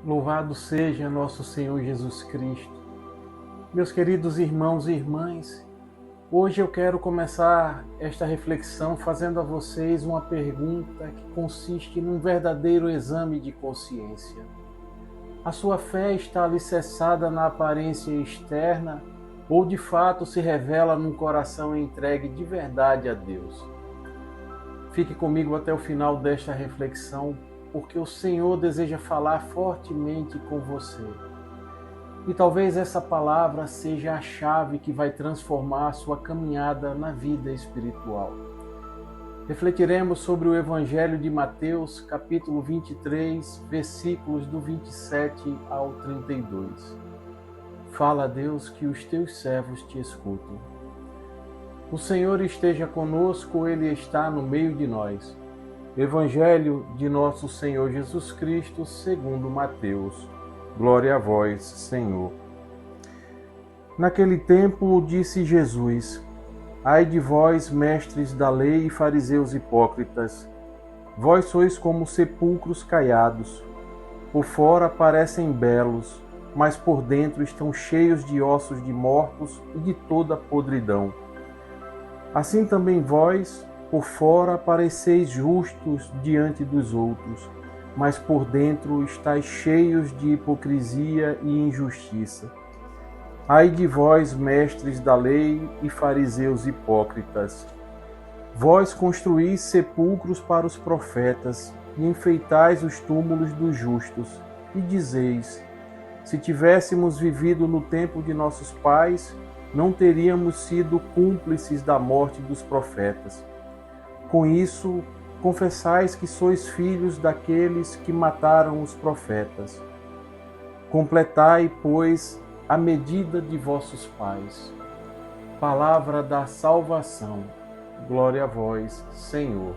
Louvado seja nosso Senhor Jesus Cristo. Meus queridos irmãos e irmãs, hoje eu quero começar esta reflexão fazendo a vocês uma pergunta que consiste num verdadeiro exame de consciência. A sua fé está alicerçada na aparência externa ou de fato se revela num coração entregue de verdade a Deus? Fique comigo até o final desta reflexão, porque o Senhor deseja falar fortemente com você. E talvez essa palavra seja a chave que vai transformar a sua caminhada na vida espiritual. Refletiremos sobre o Evangelho de Mateus, capítulo 23, versículos do 27 ao 32. Fala a Deus que os teus servos te escutam. O Senhor esteja conosco, Ele está no meio de nós. Evangelho de nosso Senhor Jesus Cristo, segundo Mateus. Glória a vós, Senhor. Naquele tempo disse Jesus: Ai de vós, mestres da lei e fariseus hipócritas, vós sois como sepulcros caiados. Por fora parecem belos, mas por dentro estão cheios de ossos de mortos e de toda podridão. Assim também vós, por fora, pareceis justos diante dos outros, mas por dentro estáis cheios de hipocrisia e injustiça. Ai de vós, mestres da lei e fariseus hipócritas! Vós construís sepulcros para os profetas e enfeitais os túmulos dos justos, e dizeis: se tivéssemos vivido no tempo de nossos pais, não teríamos sido cúmplices da morte dos profetas. Com isso, confessais que sois filhos daqueles que mataram os profetas. Completai, pois, a medida de vossos pais. Palavra da salvação. Glória a vós, Senhor.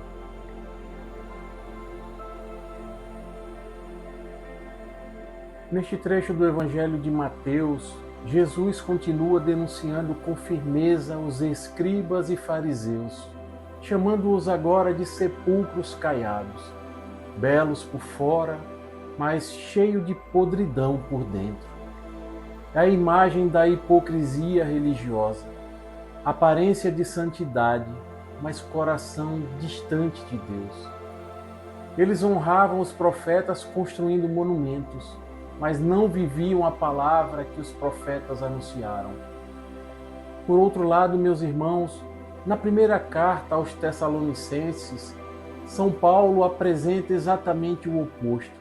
Neste trecho do Evangelho de Mateus, Jesus continua denunciando com firmeza os escribas e fariseus, chamando-os agora de sepulcros caiados, belos por fora, mas cheios de podridão por dentro. É a imagem da hipocrisia religiosa, aparência de santidade, mas coração distante de Deus. Eles honravam os profetas construindo monumentos, mas não viviam a palavra que os profetas anunciaram. Por outro lado, meus irmãos, na primeira carta aos Tessalonicenses, São Paulo apresenta exatamente o oposto,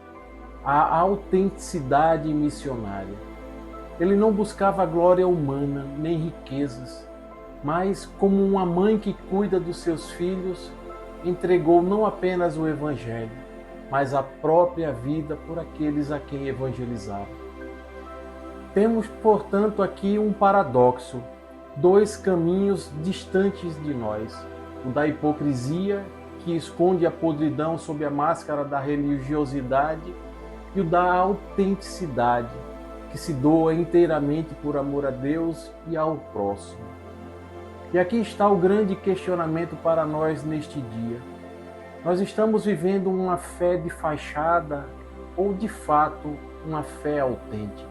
a autenticidade missionária. Ele não buscava glória humana, nem riquezas, mas como uma mãe que cuida dos seus filhos, entregou não apenas o Evangelho, mas a própria vida por aqueles a quem evangelizava. Temos, portanto, aqui um paradoxo, dois caminhos distantes de nós, o da hipocrisia, que esconde a podridão sob a máscara da religiosidade, e o da autenticidade, que se doa inteiramente por amor a Deus e ao próximo. E aqui está o grande questionamento para nós neste dia. Nós estamos vivendo uma fé de fachada ou, de fato, uma fé autêntica?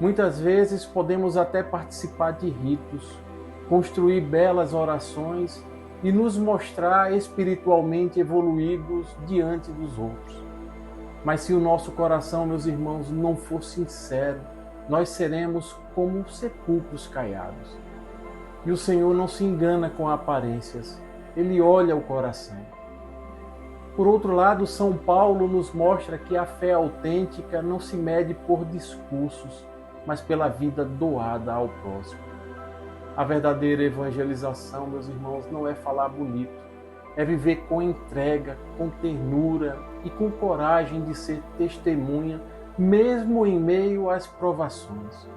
Muitas vezes podemos até participar de ritos, construir belas orações e nos mostrar espiritualmente evoluídos diante dos outros. Mas se o nosso coração, meus irmãos, não for sincero, nós seremos como sepulcros caiados. E o Senhor não se engana com aparências, Ele olha o coração. Por outro lado, São Paulo nos mostra que a fé autêntica não se mede por discursos, mas pela vida doada ao próximo. A verdadeira evangelização, meus irmãos, não é falar bonito, é viver com entrega, com ternura e com coragem de ser testemunha, mesmo em meio às provações.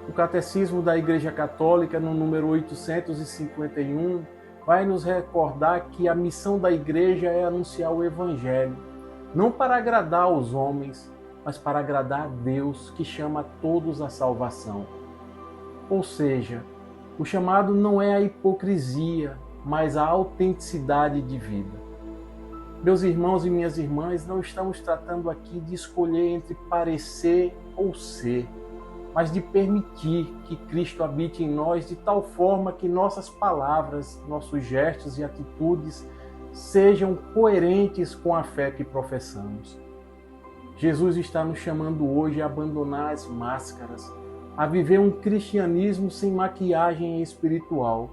O Catecismo da Igreja Católica, no número 851, vai nos recordar que a missão da Igreja é anunciar o Evangelho, não para agradar aos homens, mas para agradar a Deus, que chama todos à salvação. Ou seja, o chamado não é a hipocrisia, mas a autenticidade de vida. Meus irmãos e minhas irmãs, não estamos tratando aqui de escolher entre parecer ou ser, mas de permitir que Cristo habite em nós de tal forma que nossas palavras, nossos gestos e atitudes sejam coerentes com a fé que professamos. Jesus está nos chamando hoje a abandonar as máscaras, a viver um cristianismo sem maquiagem espiritual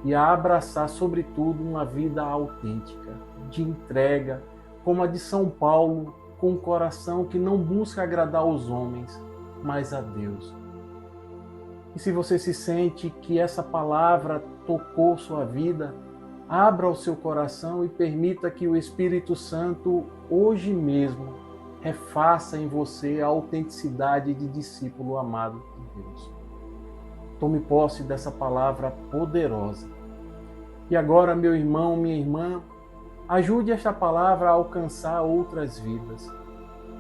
e a abraçar, sobretudo, uma vida autêntica, de entrega, como a de São Paulo, com um coração que não busca agradar aos homens, mas a Deus. E se você se sente que essa palavra tocou sua vida, abra o seu coração e permita que o Espírito Santo, hoje mesmo, refaça em você a autenticidade de discípulo amado de Deus. Tome posse dessa palavra poderosa. E agora, meu irmão, minha irmã, ajude esta palavra a alcançar outras vidas.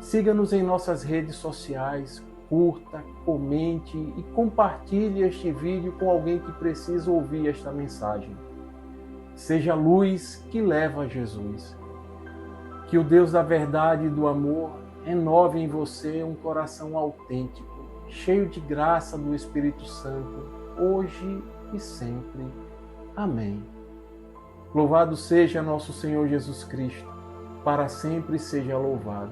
Siga-nos em nossas redes sociais, curta, comente e compartilhe este vídeo com alguém que precisa ouvir esta mensagem. Seja a luz que leva a Jesus. Que o Deus da verdade e do amor renove em você um coração autêntico, cheio de graça do Espírito Santo, hoje e sempre. Amém. Louvado seja nosso Senhor Jesus Cristo, para sempre seja louvado.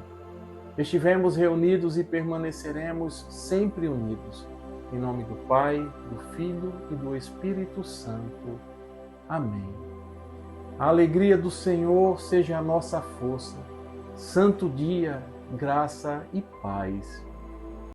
Estivemos reunidos e permaneceremos sempre unidos. Em nome do Pai, do Filho e do Espírito Santo. Amém. A alegria do Senhor seja a nossa força. Santo dia, graça e paz.